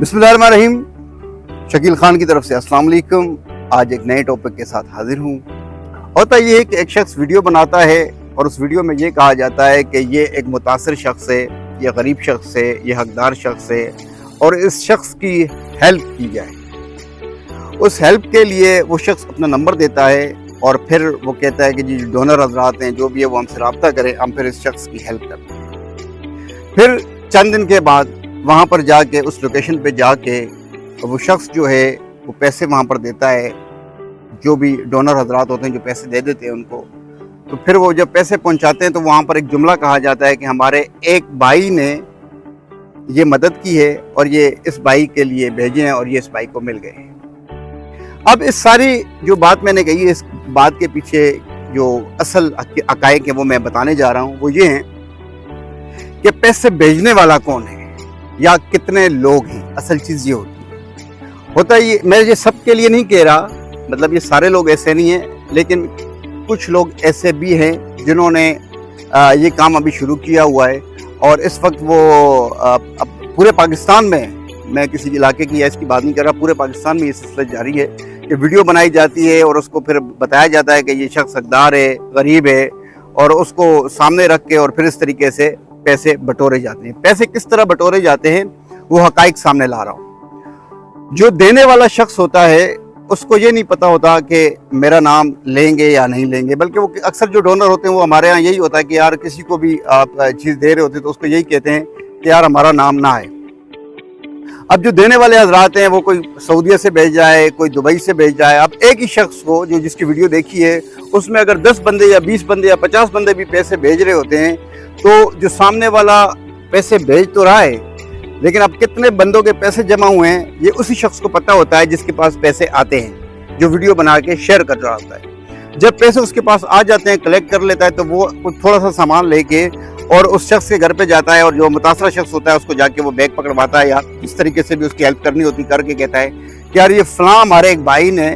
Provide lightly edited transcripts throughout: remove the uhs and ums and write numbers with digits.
बिस्मिल्लाहिर्रहमानिर्रहीम। शकील खान की तरफ से अस्सलाम वालेकुम। आज एक नए टॉपिक के साथ हाजिर हूँ। होता ये है कि एक शख्स वीडियो बनाता है और उस वीडियो में ये कहा जाता है कि ये एक मुतासिर शख्स है, ये गरीब शख्स है, ये हकदार शख्स है और इस शख्स की हेल्प की जाए। उस हेल्प के लिए वो शख्स अपना नंबर देता है और फिर वो कहता है कि जी डोनर हजरात हैं जो भी है वो हमसे रब्ता करें, हम फिर इस शख्स की हेल्प करते हैं। फिर चंद दिन के बाद वहाँ पर जाके उस लोकेशन पे जाके वो शख्स जो है वो पैसे वहाँ पर देता है, जो भी डोनर हजरात होते हैं जो पैसे दे देते हैं उनको। तो फिर वो जब पैसे पहुँचाते हैं तो वहाँ पर एक जुमला कहा जाता है कि हमारे एक भाई ने ये मदद की है और ये इस भाई के लिए भेजे हैं और ये इस भाई को मिल गए। अब इस सारी जो बात मैंने कही है, इस बात के पीछे जो असल हक़ाइक़ है वो मैं बताने जा रहा हूँ। वो ये हैं कि पैसे भेजने वाला कौन है या कितने लोग हैं। असल चीज़ ये होता है, ये मैं ये सब के लिए नहीं कह रहा, मतलब ये सारे लोग ऐसे नहीं हैं, लेकिन कुछ लोग ऐसे भी हैं जिन्होंने ये काम अभी शुरू किया हुआ है और इस वक्त वो पूरे पाकिस्तान में, मैं किसी इलाके की या इसकी बात नहीं कर रहा, पूरे पाकिस्तान में ये सिलसिला जारी है कि वीडियो बनाई जाती है और उसको फिर बताया जाता है कि ये शख्स हकदार है, गरीब है, और उसको सामने रख के और फिर इस तरीके से पैसे बटोरे जाते हैं। पैसे किस तरह बटोरे जाते हैं वो हक़ाइक़ सामने ला रहा हूँ। जो देने वाला शख्स होता है उसको ये नहीं पता होता कि मेरा नाम लेंगे या नहीं लेंगे, बल्कि वो अक्सर जो डोनर होते हैं वो हमारे यहाँ यही होता है कि यार किसी को भी आप चीज़ दे रहे होते हैं तो उसको यही कहते हैं कि यार हमारा नाम ना आए। अब जो देने वाले हजरात हैं वो कोई सऊदीया से भेज जाए, कोई दुबई से भेज जाए। अब एक ही शख्स को जो जिसकी वीडियो देखी है उसमें अगर 10 बंदे या 20 बंदे या 50 बंदे भी पैसे भेज रहे होते हैं तो जो सामने वाला पैसे भेज तो रहा है, लेकिन अब कितने बंदों के पैसे जमा हुए हैं ये उसी शख्स को पता होता है जिसके पास पैसे आते हैं, जो वीडियो बना के शेयर कर रहा होता है। जब पैसे उसके पास आ जाते हैं, कलेक्ट कर लेता है, तो वो थोड़ा सा सामान लेके और उस शख्स के घर पे जाता है और जो मुतासरा शख्स होता है उसको जाके वो बैग पकड़वाता है या इस तरीके से भी उसकी हेल्प करनी होती करके कहता है कि यार ये फलां हमारे एक भाई ने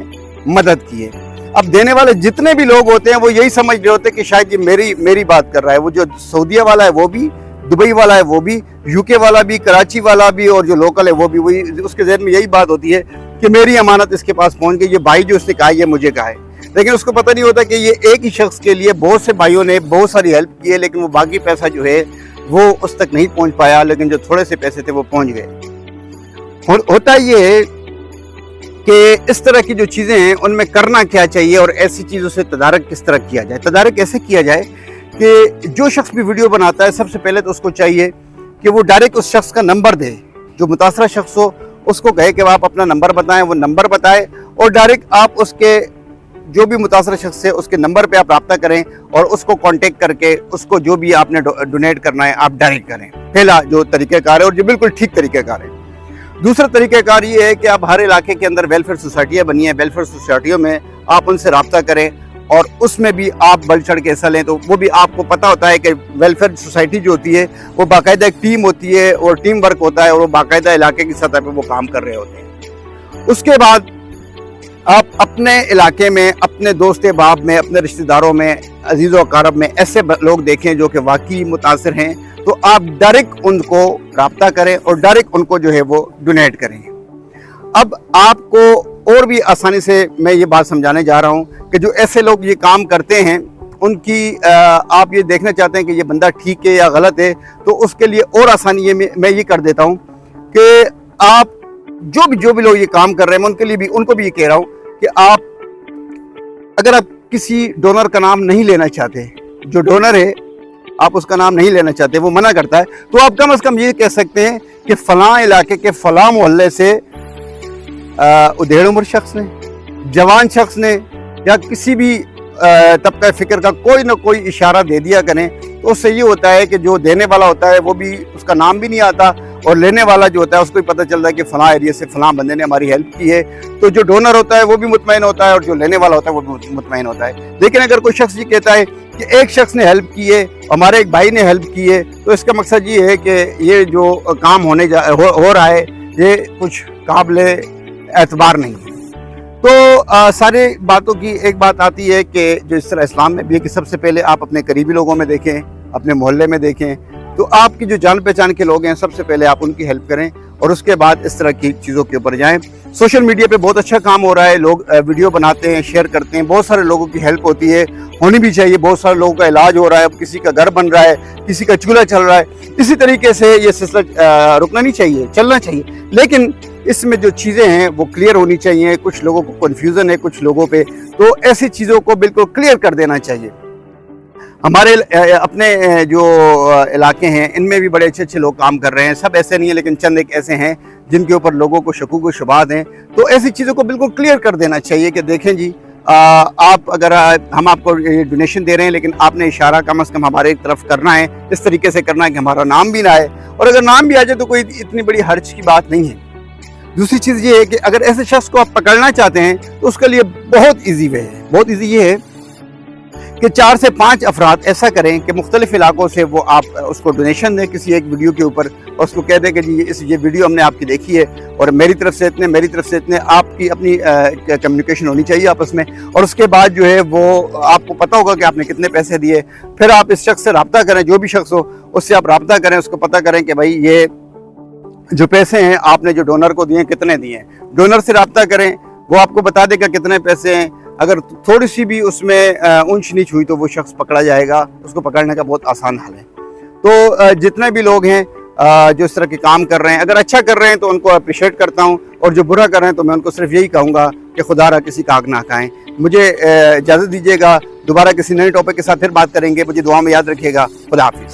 मदद की है। अब देने वाले जितने भी लोग होते हैं वो यही समझ रहे होते हैं कि शायद ये मेरी बात कर रहा है। वो जो सऊदीया वाला है वो भी, दुबई वाला है वो भी, यूके वाला भी, कराची वाला भी और जो लोकल है वो भी, वही उसके ज़हन में यही बात होती है कि मेरी अमानत इसके पास पहुंच गई, ये भाई जो उसने कहा ये मुझे कहा है। लेकिन उसको पता नहीं होता कि ये एक ही शख्स के लिए बहुत से भाइयों ने बहुत सारी हेल्प की है, लेकिन वो बाकी पैसा जो है वो उस तक नहीं पहुँच पाया, लेकिन जो थोड़े से पैसे थे वो पहुँच गए। होता ये है कि इस तरह की जो चीज़ें हैं उनमें करना क्या चाहिए और ऐसी चीज़ों से तदारक किस तरह किया जाए। तदारक ऐसे किया जाए कि जो शख्स भी वीडियो बनाता है सबसे पहले तो उसको चाहिए कि वो डायरेक्ट उस शख्स का नंबर दे, जो मुतासरा शख्स हो उसको कहे कि आप अपना नंबर बताएं, वो नंबर बताए और डायरेक्ट आप उसके जो भी मुतासरा शख्स है उसके नंबर पे आप रब्ता करें और उसको कांटेक्ट करके उसको जो भी आपने डोनेट करना है आप डायरेक्ट करें। पहला जो तरीक़ाकार है और जो बिल्कुल ठीक तरीक़ाकार है। दूसरा तरीक़ाकार ये है कि आप हर इलाके के अंदर वेलफेयर सोसाइटियाँ बनी हैं, वेलफेयर सोसाइटियों में आप उनसे रब्ता करें और उसमें भी आप बढ़ चढ़ के हिस्सा लें। तो वो भी आपको पता होता है कि वेलफेयर सोसाइटी जो होती है वो बाकायदा एक टीम होती है और टीम वर्क होता है और वो बाकायदा इलाके की सतह पर वो काम कर रहे होते हैं। उसके बाद आप अपने इलाके में, अपने दोस्त बाप में, अपने रिश्तेदारों में, अजीज़ व अक़ारब में ऐसे लोग देखें जो कि वाकई मुतासिर हैं, तो आप डायरेक्ट उनको रब्ता करें और डायरेक्ट उनको जो है वो डोनेट करें। अब आपको और भी आसानी से मैं ये बात समझाने जा रहा हूँ कि जो ऐसे लोग ये काम करते हैं उनकी आप ये देखना चाहते हैं कि ये बंदा ठीक है या गलत है, तो उसके लिए और आसानी ये मैं ये कर देता हूँ कि आप जो भी लोग ये काम कर रहे हैं मैं उनके लिए भी, उनको भी ये कह रहा हूँ कि आप अगर आप किसी डोनर का नाम नहीं लेना चाहते, जो डोनर है आप उसका नाम नहीं लेना चाहते, वो मना करता है, तो आप कम से कम ये कह सकते हैं कि फलां इलाके के फलां मोहल्ले से उधेड़ उम्र शख्स ने, जवान शख्स ने या किसी भी तबका फ़िक्र का कोई ना कोई इशारा दे दिया करें, तो उससे ये होता है कि जो देने वाला होता है वो भी, उसका नाम भी नहीं आता और लेने वाला जो होता है उसको भी पता चलता है कि फ़लाँ एरिया से फ़लाँ बंदे ने हमारी हेल्प की है। तो जो डोनर होता है वो भी मुतमईन होता है और जो लेने वाला होता है वो भी मुतमईन होता है। लेकिन अगर कोई शख्स ये कहता है कि एक शख्स ने हेल्प की है, हमारे एक भाई ने हेल्प की है, तो इसका मकसद ये है कि ये जो काम हो रहा है ये कुछ काबिल एतबार नहीं है। तो सारे बातों की एक बात आती है कि जो इस तरह इस्लाम में भी है कि सबसे पहले आप अपने करीबी लोगों में देखें, अपने मोहल्ले में देखें, तो आपकी जो जान पहचान के लोग हैं सबसे पहले आप उनकी हेल्प करें और उसके बाद इस तरह की चीज़ों के ऊपर जाएं। सोशल मीडिया पे बहुत अच्छा काम हो रहा है, लोग वीडियो बनाते हैं, शेयर करते हैं, बहुत सारे लोगों की हेल्प होती है, होनी भी चाहिए। बहुत सारे लोगों का इलाज हो रहा है, किसी का घर बन रहा है, किसी का चूल्हा चल रहा है। इसी तरीके से ये सिलसिला रुकना नहीं चाहिए, चलना चाहिए, लेकिन इसमें जो चीज़ें हैं वो क्लियर होनी चाहिए। कुछ लोगों को कन्फ्यूज़न है कुछ लोगों पे, तो ऐसी चीज़ों को बिल्कुल क्लियर कर देना चाहिए। हमारे अपने जो इलाके हैं इनमें भी बड़े अच्छे अच्छे लोग काम कर रहे हैं, सब ऐसे नहीं है, लेकिन चंद एक ऐसे हैं जिनके ऊपर लोगों को शकूक व शुबात हैं। तो ऐसी चीज़ों को बिल्कुल क्लियर कर देना चाहिए कि देखें जी, आप अगर हम आपको डोनेशन दे रहे हैं, लेकिन आपने इशारा कम अज़ कम हमारे तरफ करना है, इस तरीके से करना है कि हमारा नाम भी ना आए, और अगर नाम भी आ जाए तो कोई इतनी बड़ी हर्ज की बात नहीं है। दूसरी चीज़ ये है कि अगर ऐसे शख्स को आप पकड़ना चाहते हैं तो उसके लिए बहुत ईजी वे है, बहुत ईजी ये है कि 4 से 5 अफराद ऐसा करें कि मुख्तलिफ इलाकों से वो आप उसको डोनेशन दें किसी एक वीडियो के ऊपर, और उसको कह दें कि जी ये वीडियो हमने आपकी देखी है और मेरी तरफ से इतने, आपकी अपनी कम्युनिकेशन होनी चाहिए आपस में। और उसके बाद जो है वो आपको पता होगा कि आपने कितने पैसे दिए। फिर आप इस शख्स से रब्ता करें, जो भी शख्स हो उससे आप रब्ता करें, उसको पता करें कि भाई ये जो पैसे हैं आपने जो डोनर को दिए कितने दिए हैं। डोनर से रब्ता करें, वो आपको बता देगा कितने पैसे हैं। अगर थोड़ी सी भी उसमें ऊंच नीच हुई तो वो शख्स पकड़ा जाएगा, उसको पकड़ने का बहुत आसान हल है। तो जितने भी लोग हैं जो इस तरह के काम कर रहे हैं, अगर अच्छा कर रहे हैं तो उनको अप्रिशिएट करता हूं, और जो बुरा कर रहे हैं तो मैं उनको सिर्फ यही कहूँगा कि खुदारा किसी का आग ना खाएं। मुझे इजाज़त दीजिएगा, दोबारा किसी नए टॉपिक के साथ फिर बात करेंगे। मुझे दुआ में याद रखिएगा। खुदा हाफिज़।